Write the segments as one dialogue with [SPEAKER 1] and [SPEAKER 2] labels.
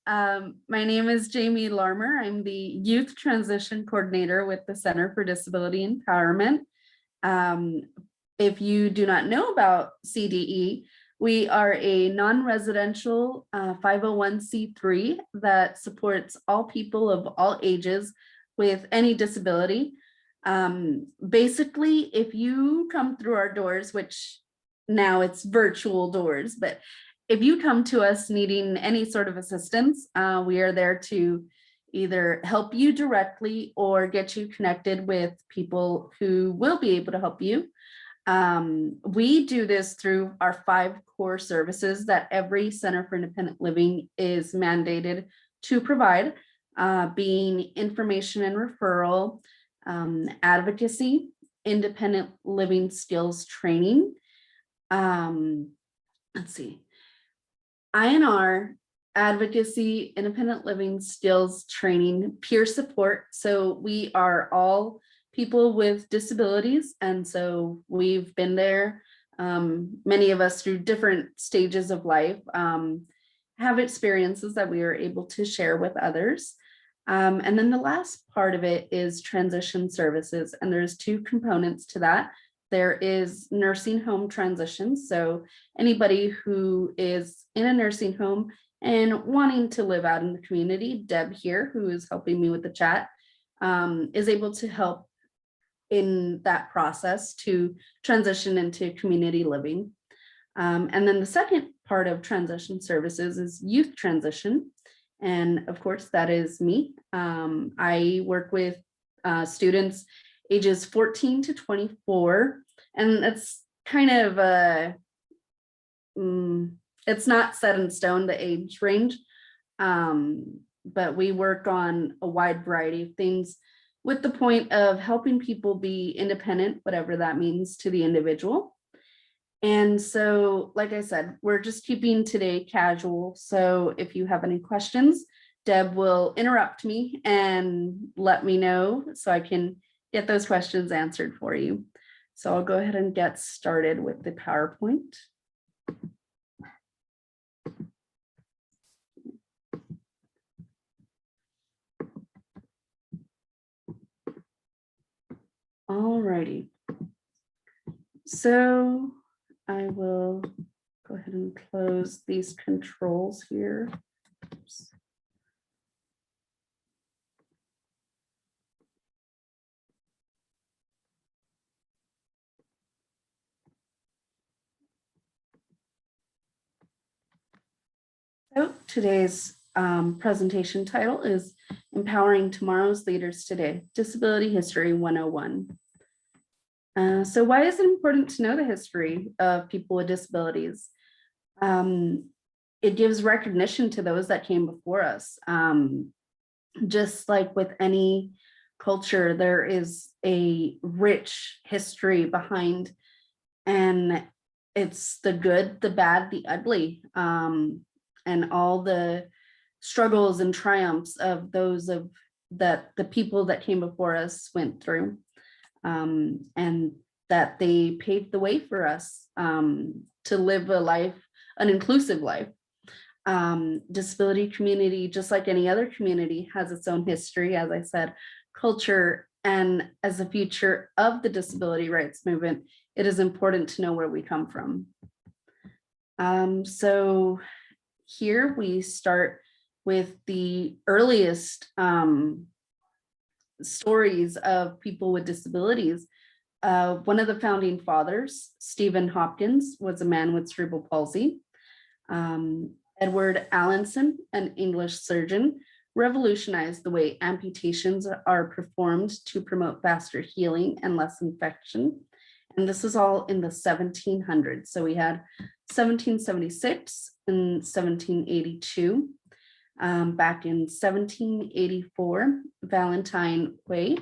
[SPEAKER 1] My name is Jamie Larmer. I'm the Youth Transition Coordinator with the Center for Disability Empowerment. If you do not know about CDE, we are a non-residential 501c3 that supports all people of all ages with any disability. Basically, if you come through our doors, which now it's virtual doors, but if you come to us needing any sort of assistance, we are there to either help you directly or get you connected with people who will be able to help you. We do this through our 5 core services that every Center for Independent Living is mandated to provide, being information and referral, advocacy, independent living skills training, let's see, INR, advocacy, independent living skills training, peer support. So we are all people with disabilities. And so we've been there, many of us through different stages of life, have experiences that we are able to share with others. And then the last part of it is transition services. And there's 2 components to that. There is nursing home transitions. So anybody who is in a nursing home and wanting to live out in the community, Deb here, who is helping me with the chat, is able to help in that process to transition into community living. And then the second part of transition services is youth transition. And of course, that is me. I work with students ages 14 to 24, and it's kind of it's not set in stone, the age range, but we work on a wide variety of things with the point of helping people be independent, whatever that means to the individual. And so, like I said, we're just keeping today casual. So if you have any questions, Deb will interrupt me and let me know so I can get those questions answered for you. So I'll go ahead and get started with the PowerPoint. Alrighty. So I will go ahead and close these controls here. Oops. So today's presentation title is Empowering Tomorrow's Leaders Today, Disability History 101. So why is it important to know the history of people with disabilities? It gives recognition to those that came before us. Just like with any culture, there is a rich history behind, and it's the good, the bad, the ugly, and all the struggles and triumphs of those that the people that came before us went through, and that they paved the way for us to live a life, an inclusive life. Disability community, just like any other community, has its own history, as I said, culture, and as a future of the disability rights movement, it is important to know where we come from. So here we start with the earliest stories of people with disabilities. One of the founding fathers, Stephen Hopkins, was a man with cerebral palsy. Edward Allinson, an English surgeon, revolutionized the way amputations are performed to promote faster healing and less infection. And this is all in the 1700s. So we had 1776 and 1782. Back in 1784, Valentine Way,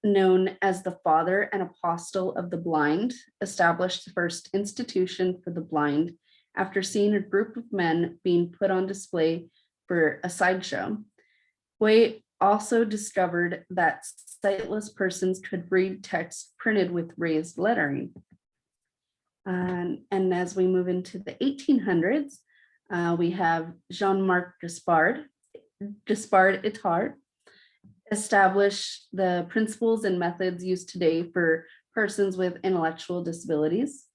[SPEAKER 1] known as the father and apostle of the blind, established the first institution for the blind after seeing a group of men being put on display for a sideshow. Way also discovered that sightless persons could read text printed with raised lettering. And as we move into the 1800s, We have Jean-Marc Gaspard Itard, established the principles and methods used today for persons with intellectual disabilities.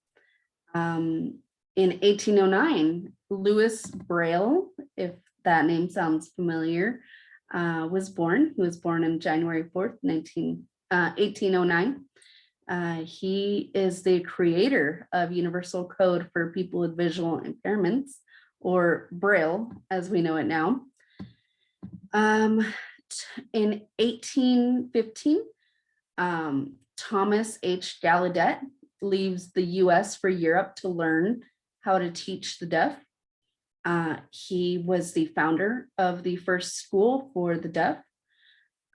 [SPEAKER 1] In 1809, Louis Braille, if that name sounds familiar, was born. He was born on January 4th, 1809. He is the creator of Universal Code for People with Visual Impairments, or Braille, as we know it now. In 1815, Thomas H. Gallaudet leaves the US for Europe to learn how to teach the deaf. He was the founder of the first school for the deaf.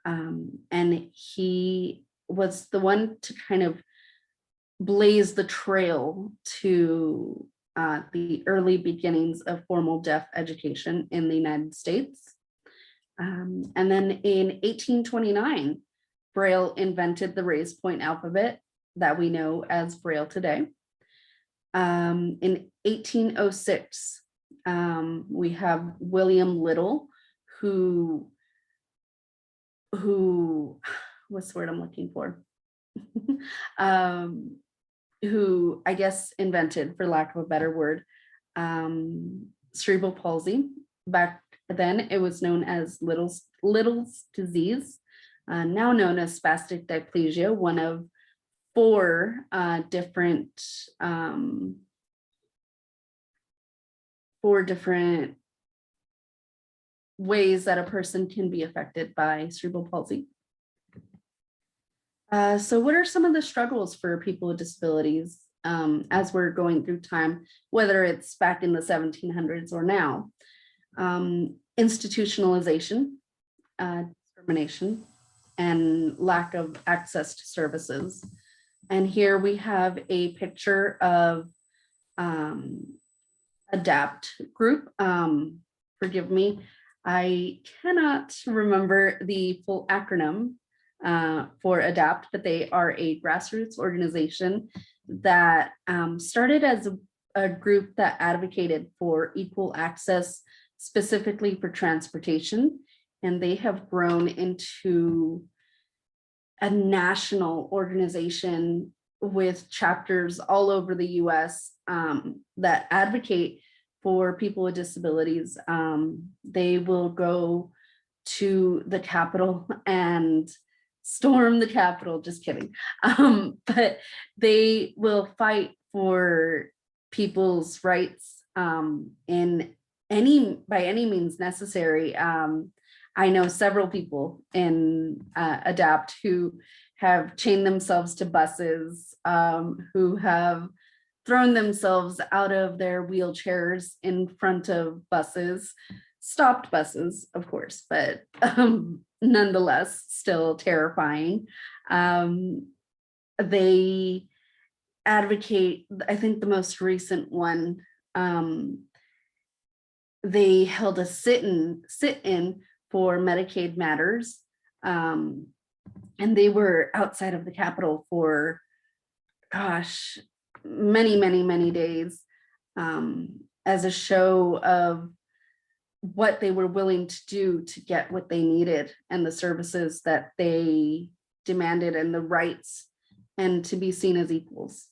[SPEAKER 1] And he was the one to kind of blaze the trail to the early beginnings of formal deaf education in the United States. And then in 1829, Braille invented the raised point alphabet that we know as Braille today. In 1806, we have William Little, who what's the word I'm looking for? Who I guess invented, for lack of a better word, cerebral palsy. Back then, it was known as Little's disease, now known as spastic diplegia, one of four different ways that a person can be affected by cerebral palsy. So what are some of the struggles for people with disabilities as we're going through time, whether it's back in the 1700s or now? Institutionalization, discrimination, and lack of access to services. And here we have a picture of ADAPT group. Forgive me, I cannot remember the full acronym for ADAPT, but they are a grassroots organization that started as a group that advocated for equal access, specifically for transportation. And they have grown into a national organization with chapters all over the US that advocate for people with disabilities. They will go to the Capitol and storm the Capitol, just kidding. But they will fight for people's rights in by any means necessary. I know several people in ADAPT who have chained themselves to buses, who have thrown themselves out of their wheelchairs in front of buses, stopped buses, of course, but nonetheless, still terrifying. They advocate, I think the most recent one, they held a sit-in for Medicaid matters. And they were outside of the Capitol for, gosh, many days as a show of what they were willing to do to get what they needed and the services that they demanded and the rights and to be seen as equals.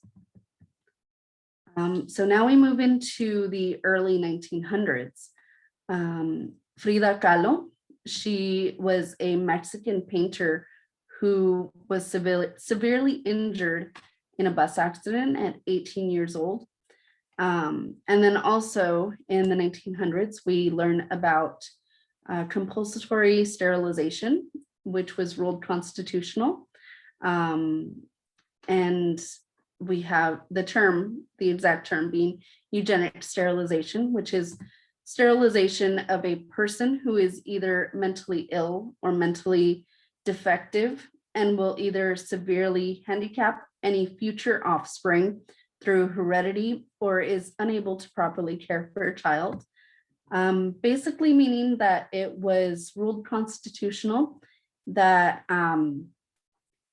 [SPEAKER 1] So now we move into the early 1900s. Frida Kahlo, she was a Mexican painter who was severely injured in a bus accident at 18 years old. And then also in the 1900s, we learn about compulsory sterilization, which was ruled constitutional. And we have the exact term being eugenic sterilization, which is sterilization of a person who is either mentally ill or mentally defective and will either severely handicap any future offspring through heredity or is unable to properly care for a child. Basically meaning that it was ruled constitutional that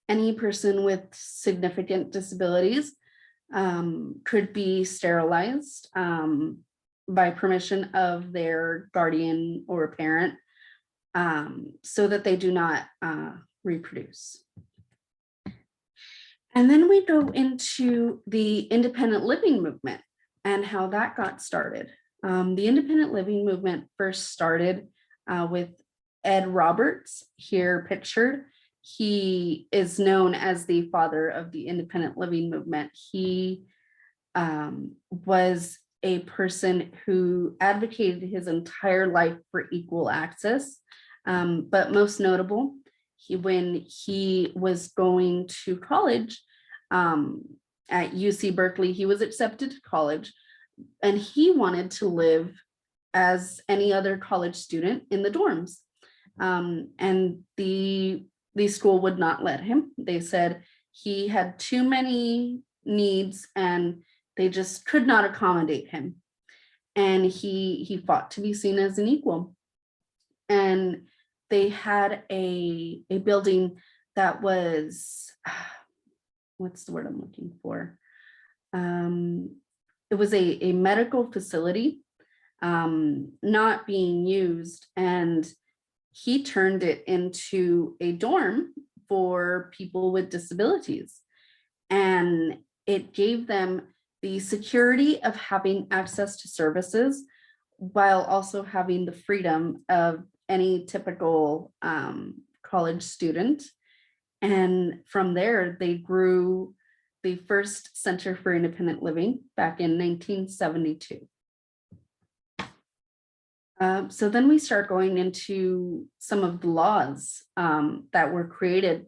[SPEAKER 1] any person with significant disabilities could be sterilized by permission of their guardian or parent, so that they do not reproduce. And then we go into the independent living movement and how that got started. The independent living movement first started with Ed Roberts, here pictured. He is known as the father of the independent living movement. He was a person who advocated his entire life for equal access, but most notable, when he was going to college at UC Berkeley, he was accepted to college, and he wanted to live as any other college student in the dorms. And the school would not let him. They said he had too many needs and they just could not accommodate him. And he fought to be seen as an equal. And they had a building that was, what's the word I'm looking for? It was a medical facility not being used, and he turned it into a dorm for people with disabilities. And it gave them the security of having access to services while also having the freedom of any typical college student. And from there, they grew the first Center for Independent Living back in 1972. So then we start going into some of the laws that were created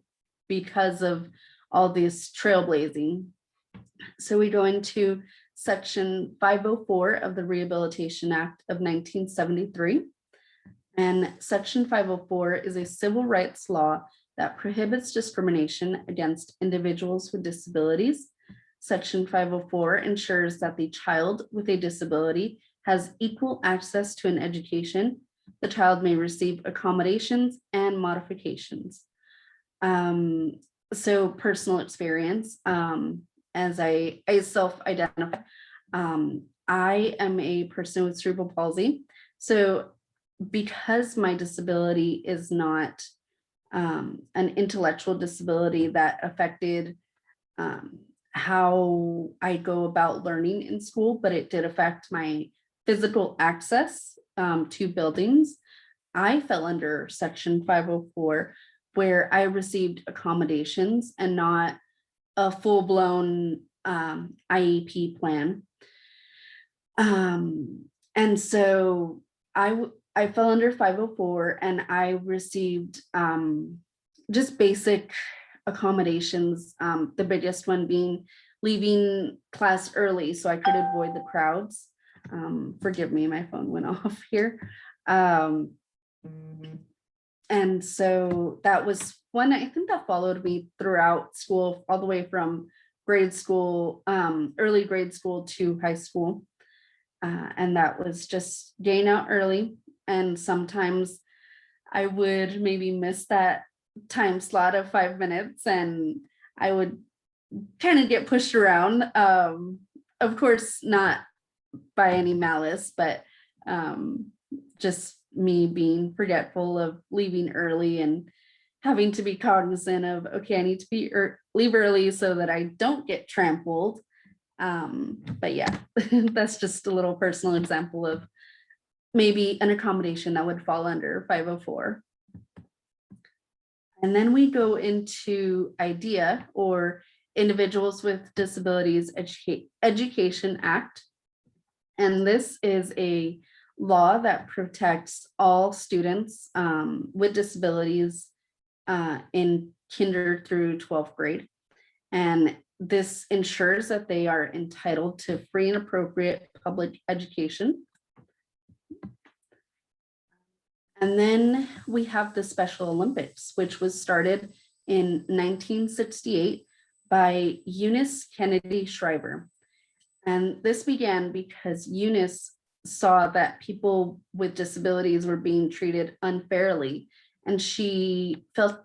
[SPEAKER 1] because of all this trailblazing. So we go into Section 504 of the Rehabilitation Act of 1973. And Section 504 is a civil rights law that prohibits discrimination against individuals with disabilities. Section 504 ensures that the child with a disability has equal access to an education. The child may receive accommodations and modifications. So personal experience, as I self-identify, I am a person with cerebral palsy. So because my disability is not an intellectual disability that affected how I go about learning in school, but it did affect my physical access to buildings, I fell under Section 504, where I received accommodations and not a full-blown IEP plan. And so I fell under 504, and I received just basic accommodations, the biggest one being leaving class early so I could avoid the crowds. Forgive me, my phone went off here. And so that was one, I think, that followed me throughout school, all the way from grade school, early grade school to high school. And that was just getting out early. And sometimes I would maybe miss that time slot of 5 minutes, and I would kind of get pushed around. Of course, not by any malice, but just me being forgetful of leaving early and having to be cognizant of, okay, I need to leave early so that I don't get trampled. But yeah, that's just a little personal example of maybe an accommodation that would fall under 504. And then we go into IDEA, or Individuals with Disabilities Education Act. And this is a law that protects all students with disabilities in kinder through 12th grade. And this ensures that they are entitled to free and appropriate public education. And then we have the Special Olympics, which was started in 1968 by Eunice Kennedy Schreiber. And this began because Eunice saw that people with disabilities were being treated unfairly. And she felt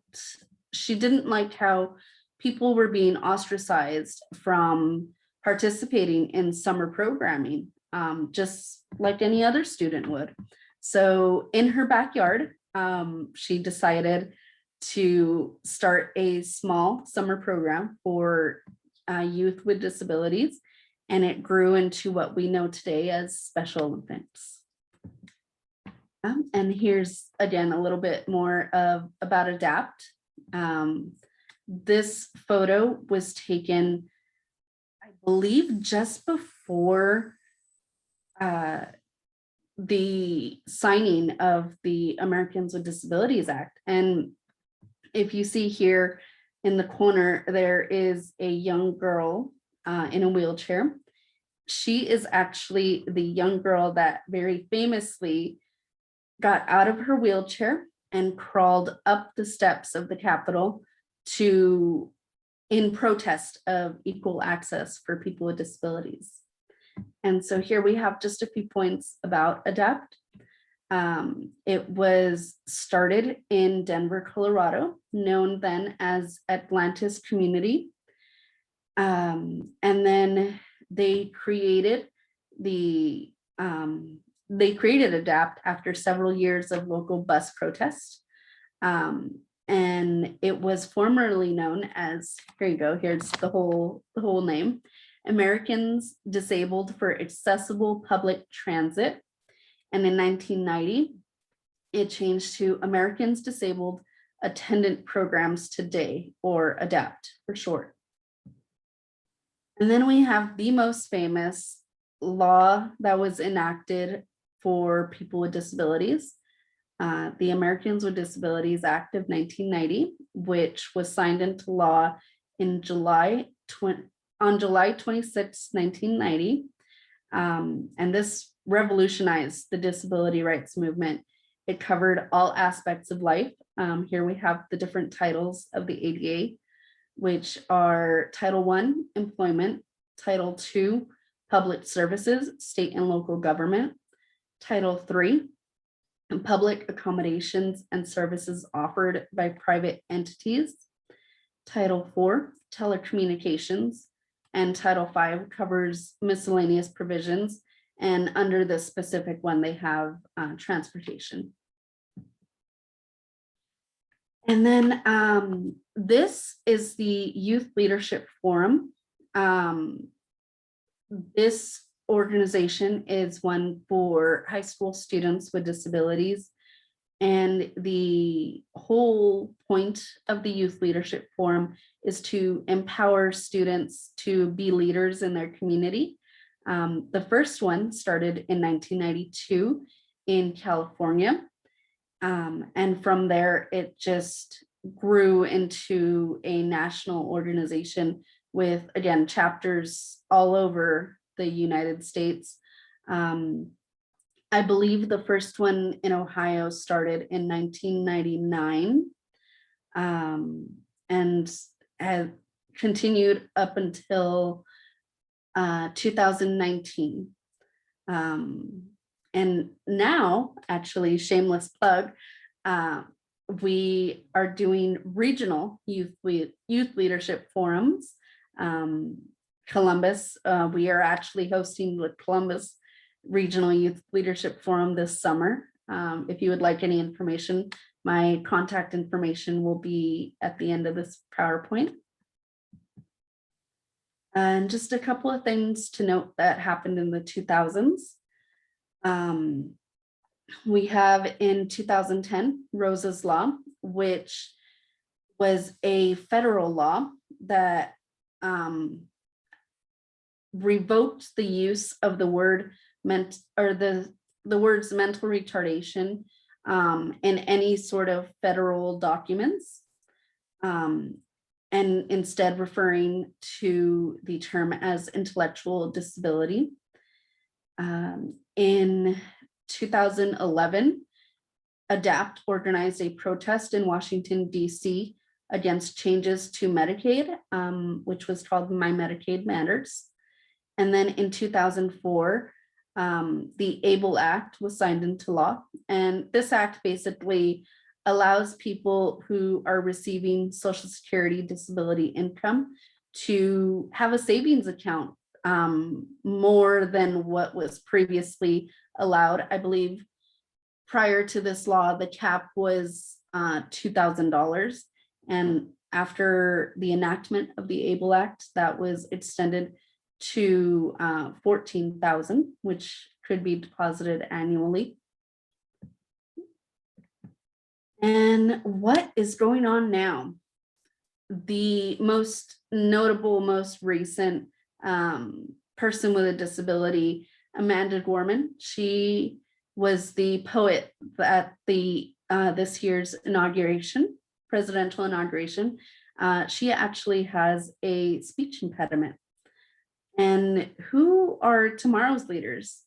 [SPEAKER 1] she didn't like how people were being ostracized from participating in summer programming. just like any other student would. So in her backyard, she decided to start a small summer program for youth with disabilities, and it grew into what we know today as Special Olympics. And here's again a little bit more about ADAPT. This photo was taken, I believe, just before the signing of the Americans with Disabilities Act. And if you see here in the corner, there is a young girl in a wheelchair. She is actually the young girl that very famously got out of her wheelchair and crawled up the steps of the Capitol in protest of equal access for people with disabilities. And so here we have just a few points about ADAPT. It was started in Denver, Colorado, known then as Atlantis Community. And then they created ADAPT after several years of local bus protests. And it was formerly known as, here you go, here's the whole name, Americans Disabled for Accessible Public Transit. And in 1990, it changed to Americans Disabled Attendant Programs Today, or ADAPT for short. And then we have the most famous law that was enacted for people with disabilities, the Americans with Disabilities Act of 1990, which was signed into law on July 26, 1990. And this revolutionized the disability rights movement. It covered all aspects of life. Here we have the different titles of the ADA, which are Title I, Employment, Title II, Public Services, State and Local Government, Title III, Public Accommodations and Services Offered by Private Entities, Title IV, Telecommunications, and Title V covers miscellaneous provisions, and under the specific one, they have transportation. And then this is the Youth Leadership Forum. This organization is one for high school students with disabilities. And the whole point of the Youth Leadership Forum is to empower students to be leaders in their community. The first one started in 1992 in California. And from there, it just grew into a national organization with, again, chapters all over the United States. I believe the first one in Ohio started in 1999 and has continued up until 2019. And now, actually, shameless plug, we are doing regional youth leadership forums. Columbus, we are actually hosting the Columbus Regional Youth Leadership Forum this summer. If you would like any information, my contact information will be at the end of this PowerPoint. And just a couple of things to note that happened in the 2000s. We have in 2010, Rosa's Law, which was a federal law that revoked the use of the word the words mental retardation in any sort of federal documents, and instead referring to the term as intellectual disability. In 2011, ADAPT organized a protest in Washington, D.C. against changes to Medicaid, which was called My Medicaid Matters. And then in 2004, the ABLE Act was signed into law. And this act basically allows people who are receiving Social Security disability income to have a savings account more than what was previously allowed. I believe prior to this law, the cap was $2,000. And after the enactment of the ABLE Act, that was extended to $14,000, which could be deposited annually. And what is going on now? The most notable, most recent person with a disability, Amanda Gorman, she was the poet at the this year's inauguration, presidential inauguration. She actually has a speech impediment. And who are tomorrow's leaders?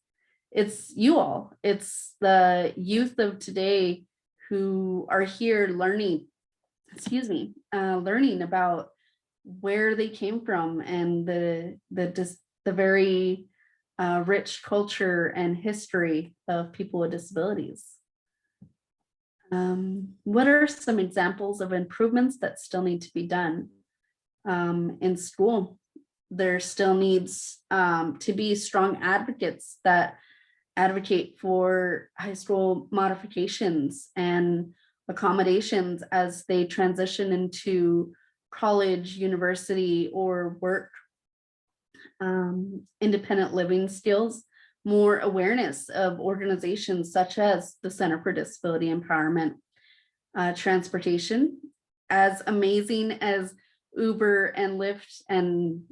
[SPEAKER 1] It's you all. It's the youth of today who are here learning, learning about where they came from and the very rich culture and history of people with disabilities. What are some examples of improvements that still need to be done in school? There still needs to be strong advocates that advocate for high school modifications and accommodations as they transition into college, university, or work. Independent living skills, more awareness of organizations such as the Center for Disability Empowerment. Transportation, as amazing as Uber and Lyft and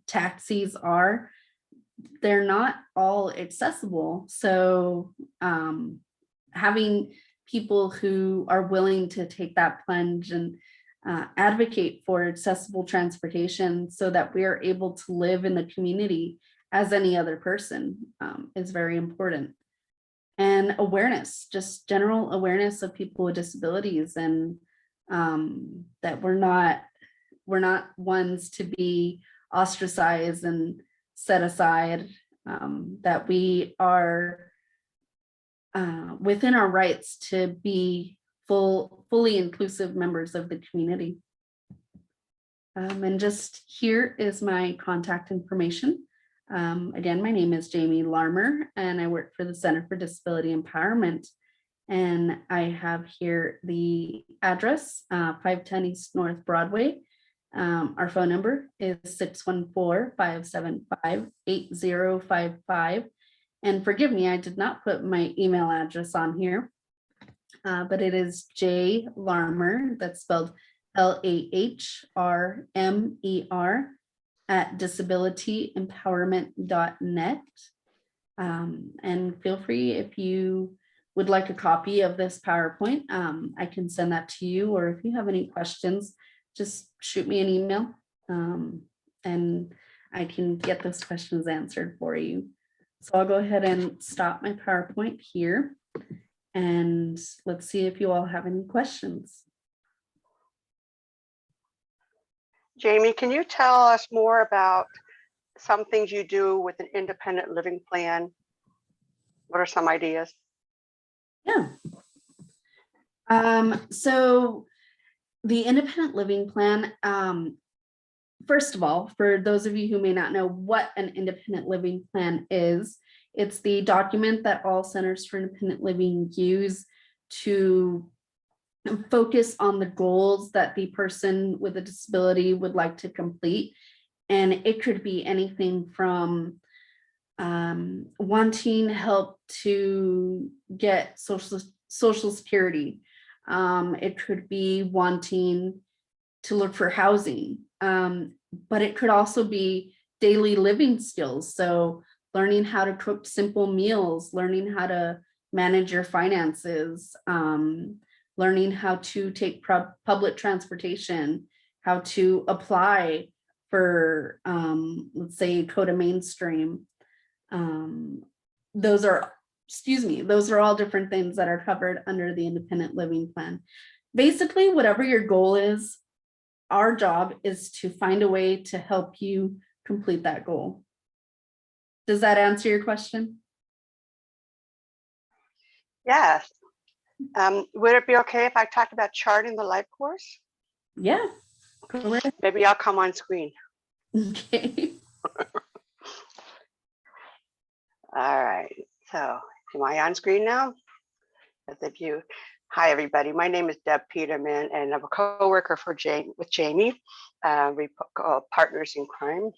[SPEAKER 1] taxis are, they're not all accessible. So having people who are willing to take that plunge and advocate for accessible transportation so that we are able to live in the community as any other person is very important. And awareness, just general awareness of people with disabilities, and that we're not ones to be ostracized and set aside, that we are within our rights to be fully inclusive members of the community. And just here is my contact information. Again, my name is Jamie Larmer, and I work for the Center for Disability Empowerment. And I have here the address, 510 East North Broadway. Our phone number is 614-575-8055. And forgive me, I did not put my email address on here, but it is J Larmer, that's spelled LAHRMER, at disabilityempowerment.net. And feel free, if you would like a copy of this PowerPoint, I can send that to you, or if you have any questions, just shoot me an email and I can get those questions answered for you. So I'll go ahead and stop my PowerPoint here, and let's see if you all have any questions.
[SPEAKER 2] Jamie, can you tell us more about some things you do with an independent living plan? What are some ideas?
[SPEAKER 1] Yeah. So the independent living plan, first of all, for those of you who may not know what an independent living plan is, it's the document that all centers for independent living use to focus on the goals that the person with a disability would like to complete. And it could be anything from wanting help to get social security. It could be wanting to look for housing, but it could also be daily living skills. So learning how to cook simple meals, learning how to manage your finances, learning how to take public transportation, how to apply for, let's say, Coda Mainstream. Those are all different things that are covered under the independent living plan. Basically, whatever your goal is, our job is to find a way to help you complete that goal. Does that answer your question?
[SPEAKER 2] Yes. Would it be okay if I talked about charting the life course?
[SPEAKER 1] Yeah. Go ahead.
[SPEAKER 2] Maybe I'll come on screen.
[SPEAKER 1] Okay.
[SPEAKER 2] All right, so am I on screen now? As if you, hi everybody, my name is Deb Peterman and I'm a co-worker with Jamie. We partners in crime.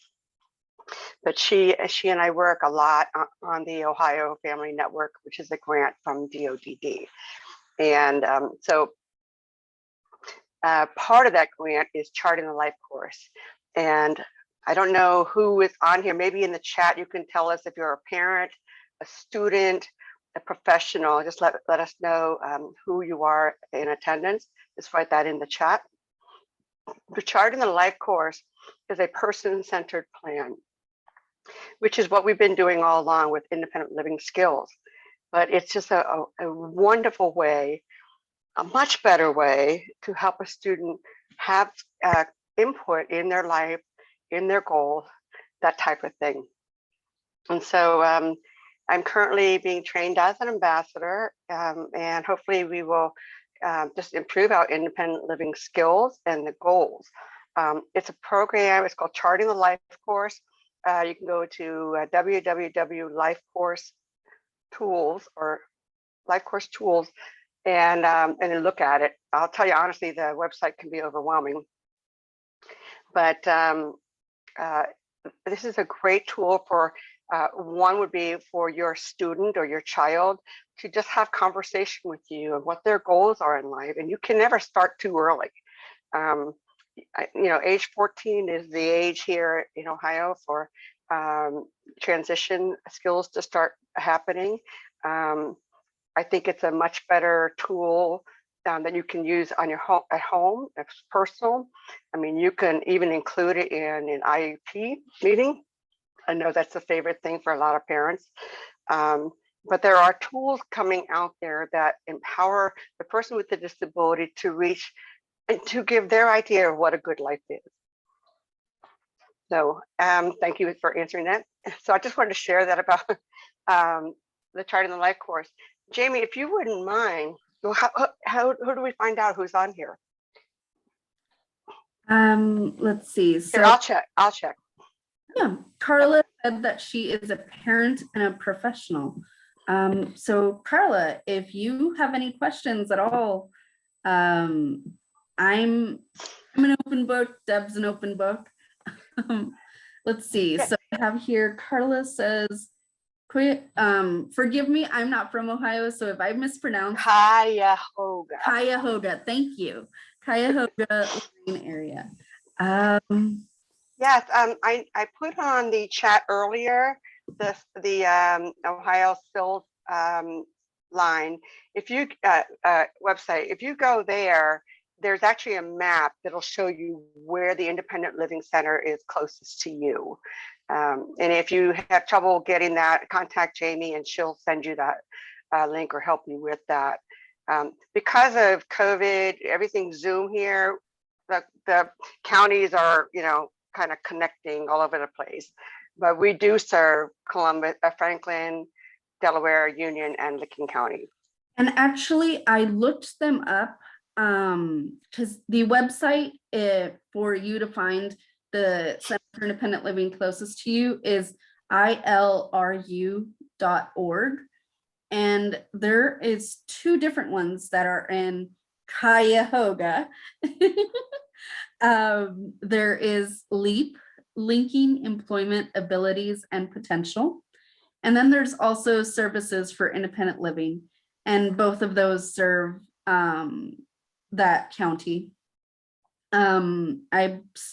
[SPEAKER 2] But she and I work a lot on the Ohio Family Network, which is a grant from DODD. And so part of that grant is charting the life course. And I don't know who is on here. Maybe in the chat, you can tell us if you're a parent, a student, a professional. Just let us know who you are in attendance. Just write that in the chat. The charting the life course is a person-centered plan, which is what we've been doing all along with independent living skills. But it's just a wonderful way, a much better way to help a student have input in their life, in their goals, that type of thing. And so I'm currently being trained as an ambassador, and hopefully we will just improve our independent living skills and the goals. It's a program, it's called Charting the Life Course. You can go to www.lifecourse or Life Course Tools and then look at it. I'll tell you honestly, the website can be overwhelming, but this is a great tool for one would be for your student or your child to just have conversation with you and what their goals are in life. And you can never start too early. Age 14 is the age here in Ohio for transition skills to start happening. I think it's a much better tool that you can use on your home at home. It's personal. I mean, you can even include it in an IEP meeting. I know that's a favorite thing for a lot of parents. But there are tools coming out there that empower the person with the disability to reach and to give their idea of what a good life is. So thank you for answering that. So I just wanted to share that about the Charting the Life course. Jamie, if you wouldn't mind, who do we find out who's on here?
[SPEAKER 1] Let's see. So
[SPEAKER 2] Here, I'll check.
[SPEAKER 1] Yeah, Carla said that she is a parent and a professional. So Carla, if you have any questions at all, I'm an open book. Deb's an open book. Let's see.
[SPEAKER 2] Yeah.
[SPEAKER 1] So I have here, Carla says, forgive me, I'm not from Ohio, so if I mispronounce Cuyahoga, thank you. Cuyahoga area.
[SPEAKER 2] Yes, I put on the chat earlier the Ohio Skills line. If you website, if you go there, there's actually a map that'll show you where the Independent Living Center is closest to you. And if you have trouble getting that, contact Jamie and she'll send you that link or help you with that. Because of COVID, everything's Zoom here. The counties are, kind of connecting all over the place. But we do serve Columbus, Franklin, Delaware, Union, and Licking County.
[SPEAKER 1] And actually, I looked them up because the website for you to find the Center for Independent Living closest to you is ilru.org. And there is 2 different ones that are in Cuyahoga. There is LEAP, Linking Employment Abilities and Potential. And then there's also Services for Independent Living. And both of those serve that county. I'm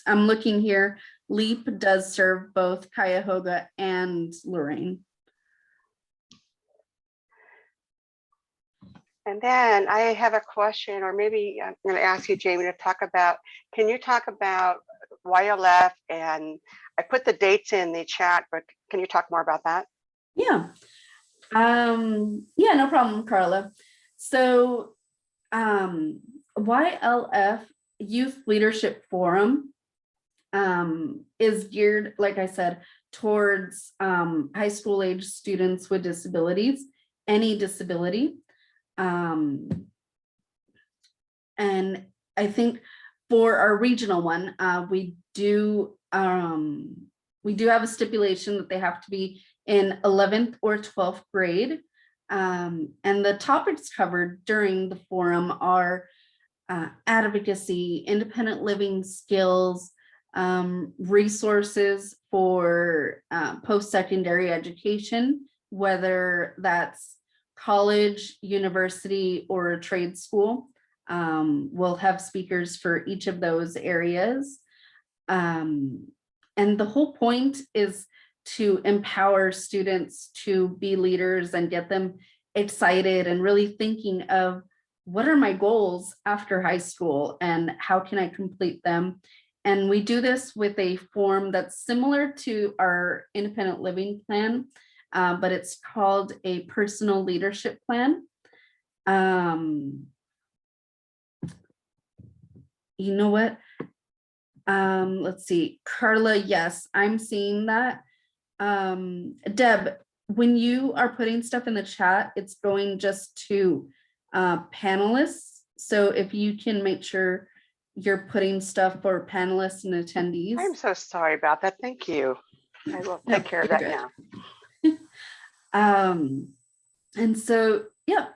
[SPEAKER 1] looking here. LEAP does serve both Cuyahoga and Lorain.
[SPEAKER 2] And then I have a question, or maybe I'm going to ask you, Jamie, to talk about, can you talk about why you left? And I put the dates in the chat, but can you talk more about that?
[SPEAKER 1] Yeah. Yeah, no problem, Carla. So YLF Youth Leadership Forum is geared, like I said, towards high school age students with disabilities, any disability. And I think for our regional one, we do have a stipulation that they have to be in 11th or 12th grade. And the topics covered during the forum are advocacy, independent living skills, resources for post-secondary education, whether that's college, university, or a trade school. We'll have speakers for each of those areas. And the whole point is to empower students to be leaders and get them excited and really thinking of what are my goals after high school and how can I complete them? And we do this with a form that's similar to our independent living plan, but it's called a personal leadership plan. You know what? Let's see, Carla, yes, I'm seeing that. Deb, when you are putting stuff in the chat, it's going just to panelists. So if you can make sure you're putting stuff for panelists and attendees.
[SPEAKER 2] I'm so sorry about that. Thank you. I will take care of that now.
[SPEAKER 1] And so, yeah,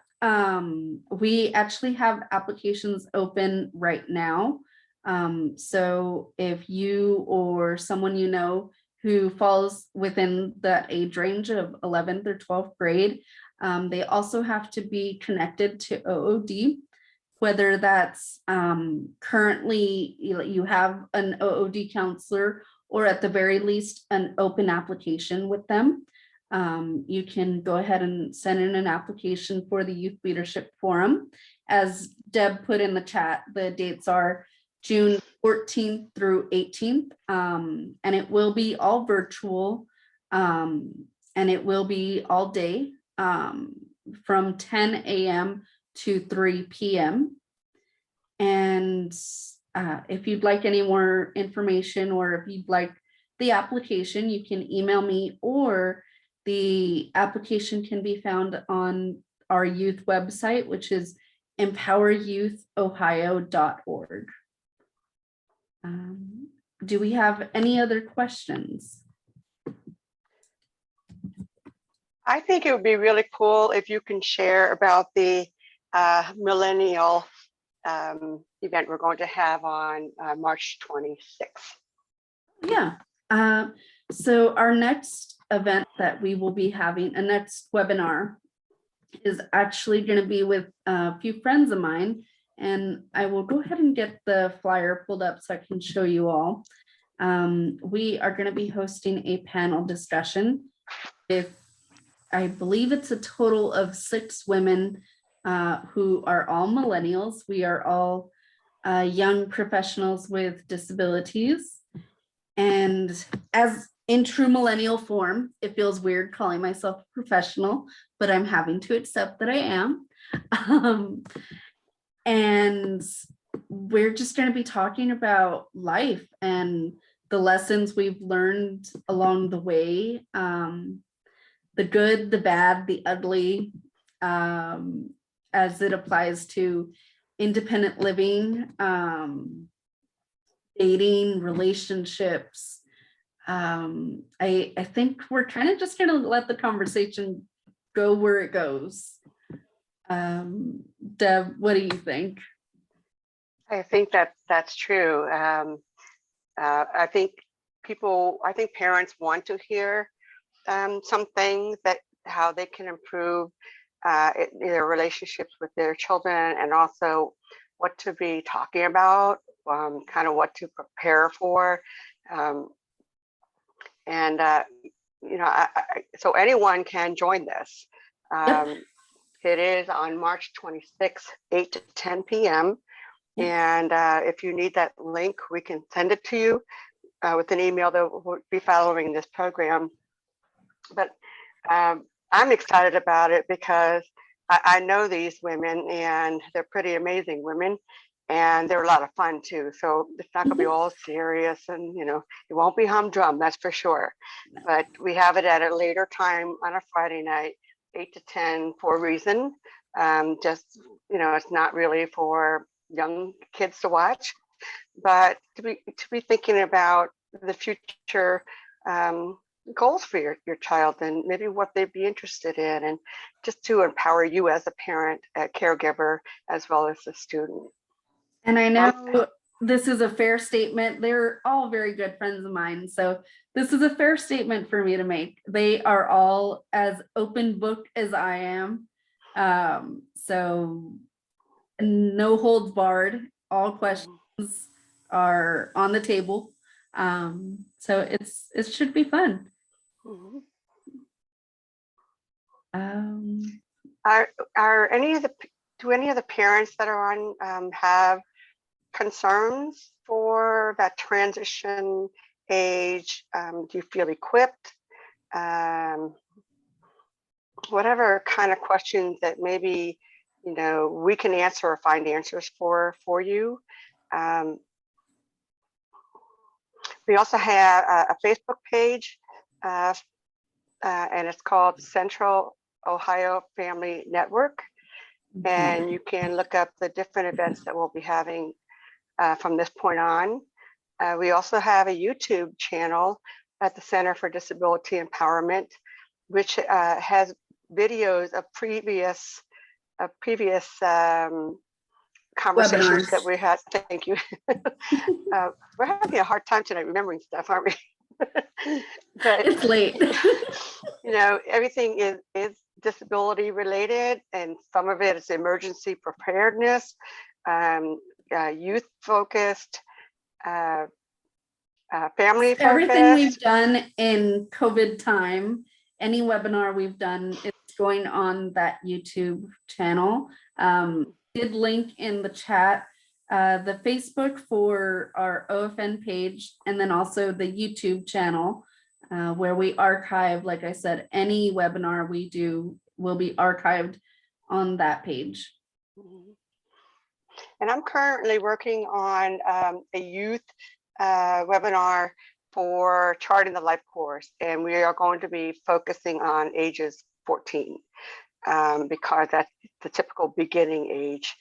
[SPEAKER 1] we actually have applications open right now. So if you or someone you know who falls within that age range of 11th or 12th grade, they also have to be connected to OOD, whether that's currently you have an OOD counselor or at the very least an open application with them. You can go ahead and send in an application for the Youth Leadership Forum. As Deb put in the chat, the dates are June 14th through 18th, and it will be all virtual, and it will be all day from 10 a.m. to 3 p.m. And if you'd like any more information or if you'd like the application, you can email me, or the application can be found on our youth website, which is empoweryouthOhio.org. Do we have any other questions?
[SPEAKER 2] I think it would be really cool if you can share about the millennial event we're going to have on March 26th.
[SPEAKER 1] Yeah. So our next event that we will be having, a next webinar, is actually going to be with a few friends of mine, and I will go ahead and get the flyer pulled up so I can show you all. We are going to be hosting a panel discussion with, I believe it's a total of 6 women who are all millennials. We are all young professionals with disabilities. And as in true millennial form, it feels weird calling myself a professional, but I'm having to accept that I am. And we're just going to be talking about life and the lessons we've learned along the way, the good, the bad, the ugly, as it applies to independent living, dating, relationships. I think we're kind of just going to let the conversation go where it goes. Deb, what do you think?
[SPEAKER 2] I think that's true. I think parents want to hear some things that how they can improve their relationships with their children, and also what to be talking about, kind of what to prepare for. So anyone can join this. It is on March 26th, 8 to 10 p.m. And if you need that link, we can send it to you with an email that will be following this program. But I'm excited about it because I know these women, and they're pretty amazing women, and they're a lot of fun too. So it's not gonna be all serious, and it won't be humdrum, that's for sure. But we have it at a later time on a Friday night, 8 to 10, for a reason. Just it's not really for young kids to watch, but to be thinking about the future goals for your child and maybe what they'd be interested in, and just to empower you as a parent, a caregiver, as well as a student.
[SPEAKER 1] And I know this is a fair statement. They're all very good friends of mine. So this is a fair statement for me to make. They are all as open book as I am. So no holds barred. All questions are on the table. So it should be fun.
[SPEAKER 2] Mhm. Are any of the do any of the parents that are on have concerns for that transition age? Do you feel equipped? Whatever kind of questions that maybe we can answer or find answers for you. We also have a Facebook page, and it's called Central Ohio Family Network. And you can look up the different events that we'll be having from this point on. We also have a YouTube channel at the Center for Disability Empowerment, which has videos of previous conversations
[SPEAKER 1] Webinars
[SPEAKER 2] that we had. Thank you. We're having a hard time tonight remembering stuff, aren't we? But
[SPEAKER 1] it's late.
[SPEAKER 2] Everything is disability related, and some of it is emergency preparedness, youth focused, family focused.
[SPEAKER 1] Everything we've done in COVID time, any webinar we've done is going on that YouTube channel. Did link in the chat the Facebook for our OFN page, and then also the YouTube channel where we archive, like I said, any webinar we do will be archived on that page.
[SPEAKER 2] And I'm currently working on a youth webinar for charting the life course, and we are going to be focusing on ages 14 because that's the typical beginning age.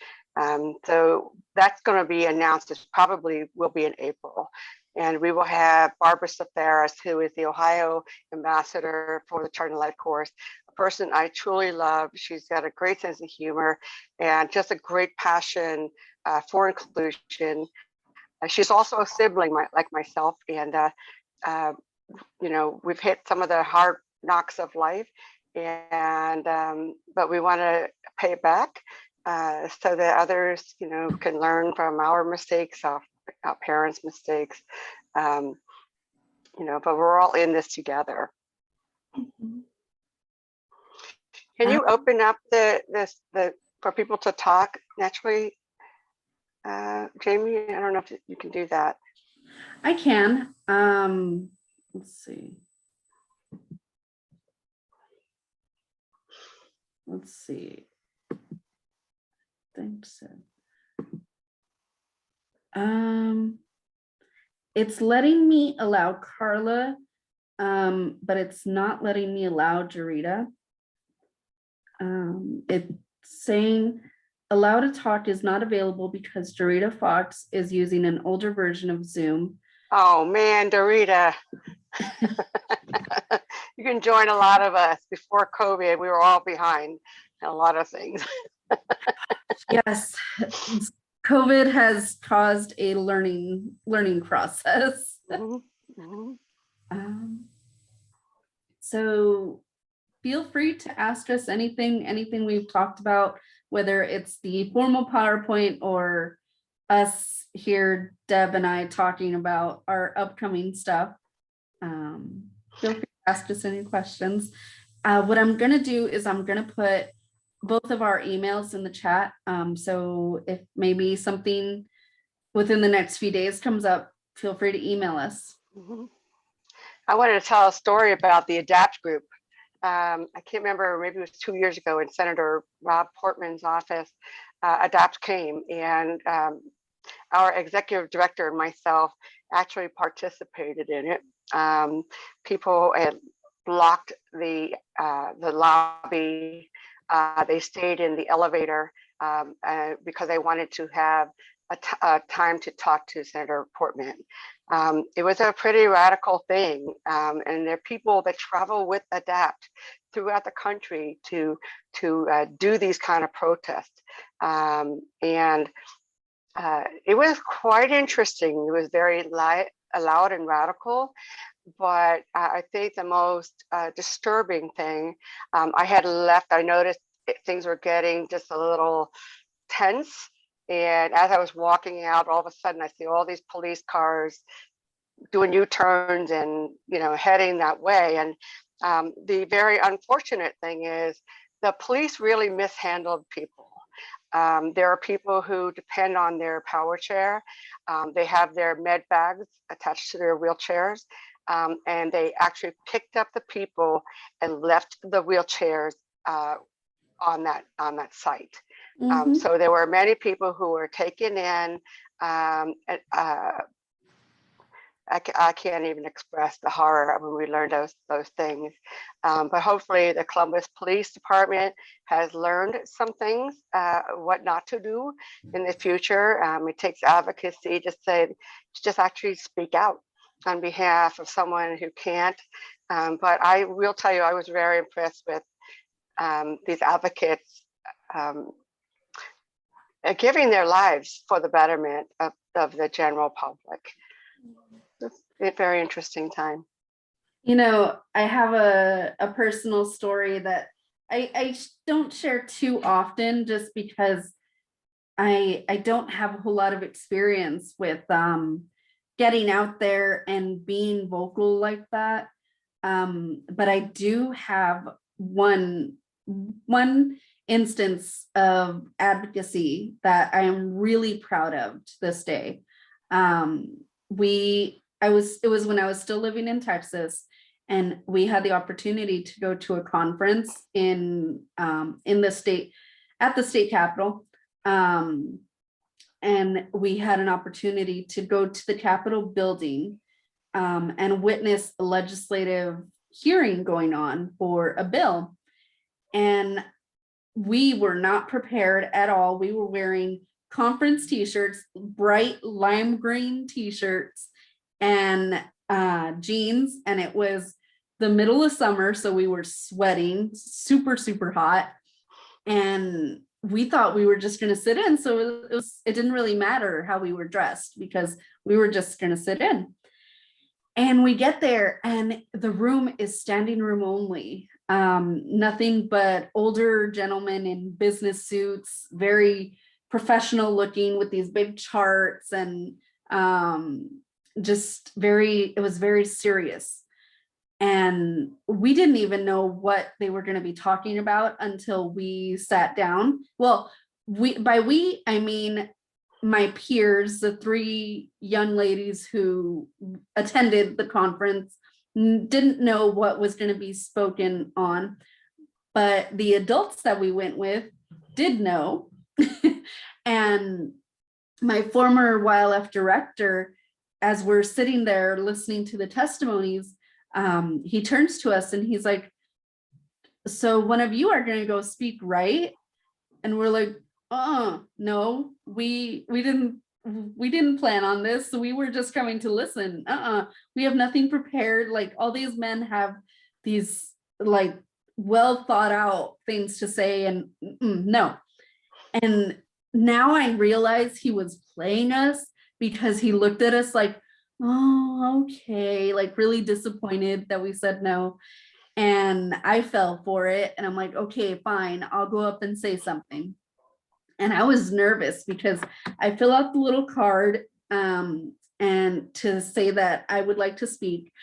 [SPEAKER 2] So that's going to be announced. It probably will be in April. And we will have Barbara Safaris, who is the Ohio ambassador for the Charting the Life course, a person I truly love. She's got a great sense of humor and just a great passion for inclusion. She's also a sibling like myself, and we've hit some of the hard knocks of life, and but we want to pay it back so that others can learn from our mistakes, our parents' mistakes, but we're all in this together. Can you open up the for people to talk naturally? Jamie, I don't know if you can do that.
[SPEAKER 1] I can. Let's see. I think so. It's letting me allow Carla, but it's not letting me allow Jarita. It's saying allow to talk is not available because Jarita Fox is using an older version of Zoom.
[SPEAKER 2] Oh man, Dorita. You can join a lot of us. Before COVID, we were all behind in a lot of things.
[SPEAKER 1] Yes, COVID has caused a learning process. So feel free to ask us anything we've talked about, whether it's the formal PowerPoint or us here, Deb and I, talking about our upcoming stuff. Feel free to ask us any questions. What I'm going to do is I'm going to put both of our emails in the chat. So if maybe something within the next few days comes up, feel free to email us.
[SPEAKER 2] I wanted to tell a story about the ADAPT group. I can't remember, maybe it was 2 years ago in Senator Rob Portman's office. ADAPT came, and our executive director and myself actually participated in it. People had blocked the lobby. They stayed in the elevator because they wanted to have a time to talk to Senator Portman. It was a pretty radical thing, and there are people that travel with ADAPT throughout the country to do these kind of protests, and it was quite interesting. It was very loud and radical, but I think the most disturbing thing, I had left, I noticed things were getting just a little tense. And as I was walking out, all of a sudden I see all these police cars doing U-turns and, you know, heading that way. And the very unfortunate thing is the police really mishandled people. There are people who depend on their power chair. They have their med bags attached to their wheelchairs, and they actually picked up the people and left the wheelchairs on that site. So there were many people who were taken in. I can't even express the horror when we learned those things. But hopefully the Columbus Police Department has learned some things, what not to do in the future. It takes advocacy to just actually speak out on behalf of someone who can't. But I will tell you, I was very impressed with these advocates giving their lives for the betterment of the general public. It's a very interesting time.
[SPEAKER 1] You know, I have a personal story that I don't share too often, just because I don't have a whole lot of experience with getting out there and being vocal like that. But I do have one instance of advocacy that I am really proud of to this day. It was when I was still living in Texas, and we had the opportunity to go to a conference in the state, at the state capitol. And we had an opportunity to go to the Capitol building and witness a legislative hearing going on for a bill. And we were not prepared at all. We were wearing conference t-shirts, bright lime green t-shirts, and jeans, and it was the middle of summer, so we were sweating, super hot, and we thought we were just going to sit in. So it didn't really matter how we were dressed, because we were just going to sit in. And we get there, and the room is standing room only. Nothing but older gentlemen in business suits, very professional looking, with these big charts, and it was very serious. And we didn't even know what they were going to be talking about until we sat down. Well, I mean my peers, the three young ladies who attended the conference, didn't know what was going to be spoken on, but the adults that we went with did know. And my former YLF director, as we're sitting there listening to the testimonies, he turns to us and he's like, "So one of you are going to go speak, right?" And we're like, no, we didn't plan on this. So we were just coming to listen. We have nothing prepared. Like, all these men have these like well thought out things to say, and no. And now I realize he was playing us, because he looked at us like, "Oh, okay," like really disappointed that we said no. And I fell for it, and I'm like, "Okay, fine, I'll go up and say something." And I was nervous, because I fill out the little card and to say that I would like to speak.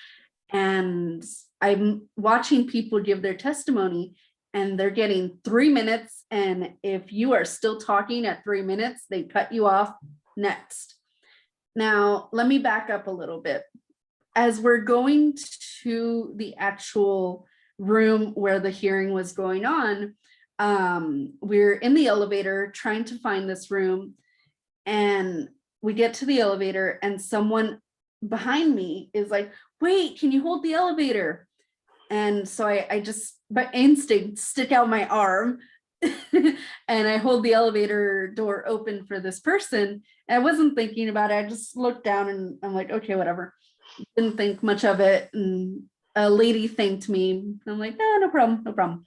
[SPEAKER 1] And I'm watching people give their testimony, and they're getting 3 minutes. And if you are still talking at 3 minutes, they cut you off next. Now, let me back up a little bit. As we're going to the actual room where the hearing was going on, we're in the elevator trying to find this room, and we get to the elevator, and someone behind me is like, "Wait, can you hold the elevator?" And so I just by instinct stick out my arm and I hold the elevator door open for this person. And I wasn't thinking about it. I just looked down and I'm like, okay, whatever. Didn't think much of it. And a lady thanked me. I'm like, no, no problem, no problem.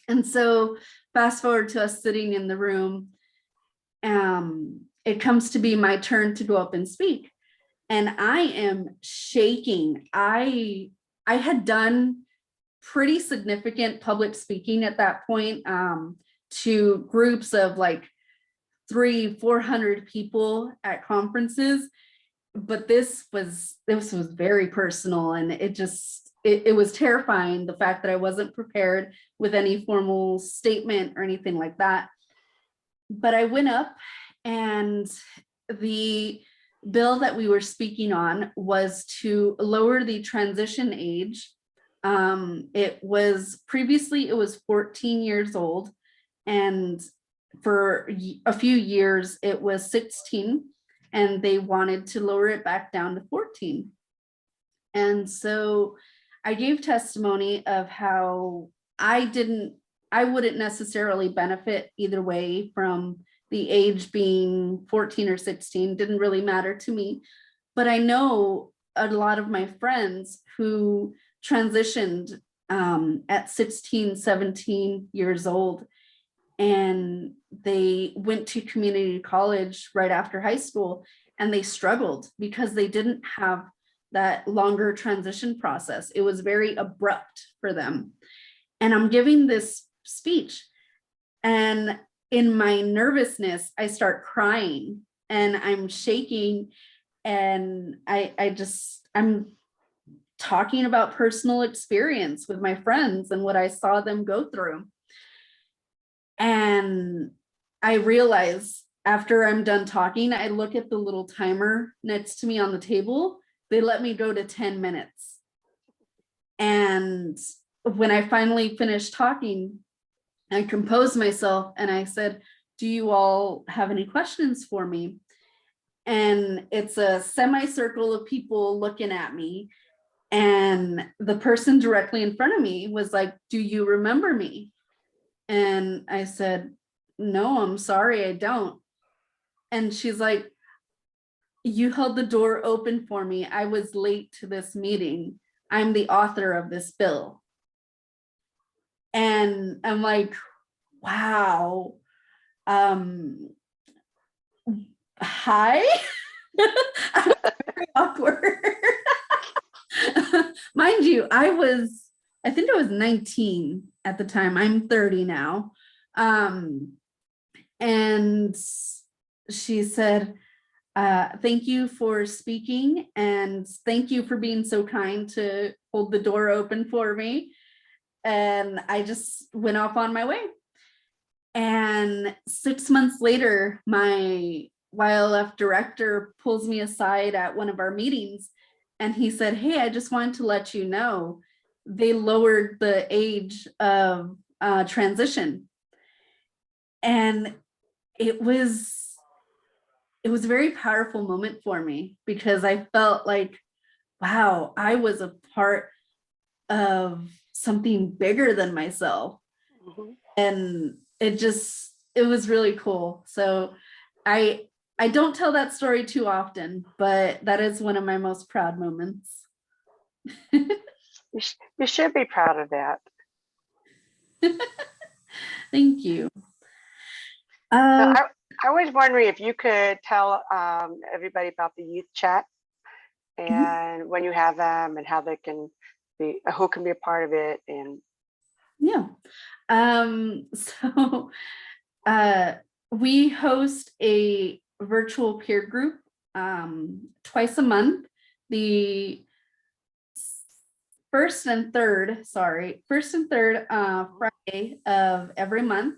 [SPEAKER 1] And so fast forward to us sitting in the room. It comes to be my turn to go up and speak. And I am shaking. I had done pretty significant public speaking at that point, to groups of like 300-400 people at conferences, but this was very personal, and it was terrifying, the fact that I wasn't prepared with any formal statement or anything like that. But I went up, and the bill that we were speaking on was to lower the transition age. It was 14 years old, and for a few years it was 16, and they wanted to lower it back down to 14. And so I gave testimony of how I wouldn't necessarily benefit either way from the age being 14 or 16, didn't really matter to me. But I know a lot of my friends who transitioned at 16, 17 years old, and they went to community college right after high school, and they struggled because they didn't have that longer transition process. It was very abrupt for them. And I'm giving this speech, and in my nervousness, I start crying and I'm shaking, and I'm talking about personal experience with my friends and what I saw them go through. And I realize after I'm done talking, I look at the little timer next to me on the table. They let me go to 10 minutes. And when I finally finished talking, I composed myself and I said, do you all have any questions for me? And it's a semicircle of people looking at me. And the person directly in front of me was like, do you remember me? And I said, no, I'm sorry, I don't. And she's like, you held the door open for me. I was late to this meeting. I'm the author of this bill. And I'm like, wow. Hi. I'm very awkward. Mind you, I think I was 19 at the time. I'm 30 now. And she said, thank you for speaking, and thank you for being so kind to hold the door open for me. And I just went off on my way. And 6 months later, my YLF director pulls me aside at one of our meetings, and he said, hey, I just wanted to let you know they lowered the age of transition. And it was a very powerful moment for me, because I felt like, wow, I was a part of something bigger than myself.
[SPEAKER 2] Mhm.
[SPEAKER 1] And it was really cool. So I don't tell that story too often, but that is one of my most proud moments.
[SPEAKER 2] You should be proud of that.
[SPEAKER 1] Thank you.
[SPEAKER 2] Now, I was wondering if you could tell everybody about the youth chat and when you have them and how they can be, who can be a part of it. And
[SPEAKER 1] yeah. So we host a virtual peer group twice a month. The first and third Friday of every month.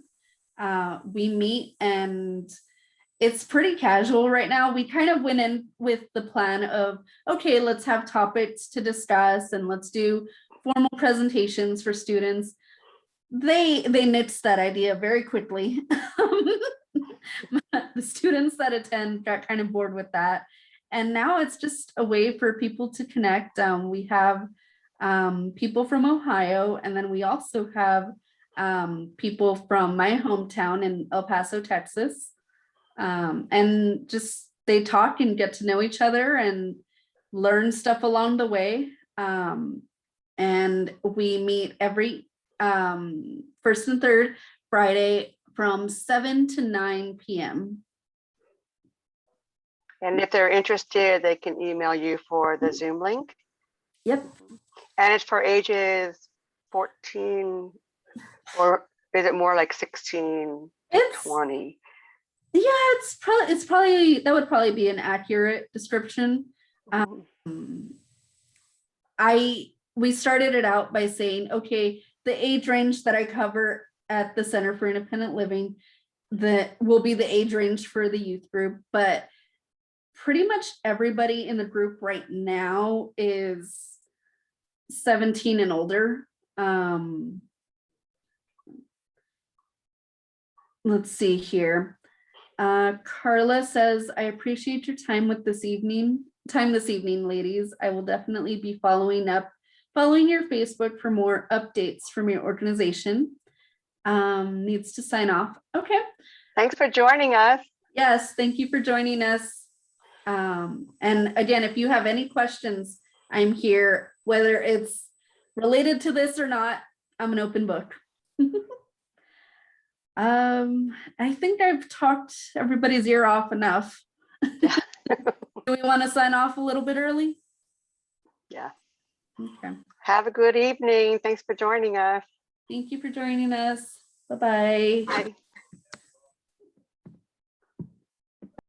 [SPEAKER 1] We meet, and it's pretty casual right now. We kind of went in with the plan of, okay, let's have topics to discuss and let's do formal presentations for students. They nixed that idea very quickly. The students that attend got kind of bored with that. And now it's just a way for people to connect. We have people from Ohio, and then we also have people from my hometown in El Paso, Texas. And just they talk and get to know each other and learn stuff along the way. And we meet every first and third Friday from 7 to 9 p.m.
[SPEAKER 2] And if they're interested, they can email you for the Zoom link.
[SPEAKER 1] Yep.
[SPEAKER 2] And it's for ages 14, or is it more like 16 to 20?
[SPEAKER 1] Yeah, it's probably that would probably be an accurate description. We started it out by saying, okay, the age range that I cover at the Center for Independent Living, that will be the age range for the youth group, but pretty much everybody in the group right now is 17 and older. Let's see here. Carla says, I appreciate your time this evening, ladies. I will definitely be following your Facebook for more updates from your organization. Needs to sign off. Okay.
[SPEAKER 2] Thanks for joining us.
[SPEAKER 1] Yes, thank you for joining us. And again, if you have any questions, I'm here, whether it's related to this or not. I'm an open book. I think I've talked everybody's ear off enough. Do we want to sign off a little bit early?
[SPEAKER 2] Yeah.
[SPEAKER 1] Okay.
[SPEAKER 2] Have a good evening. Thanks for joining us.
[SPEAKER 1] Thank you for joining us. Bye-bye.
[SPEAKER 2] Bye.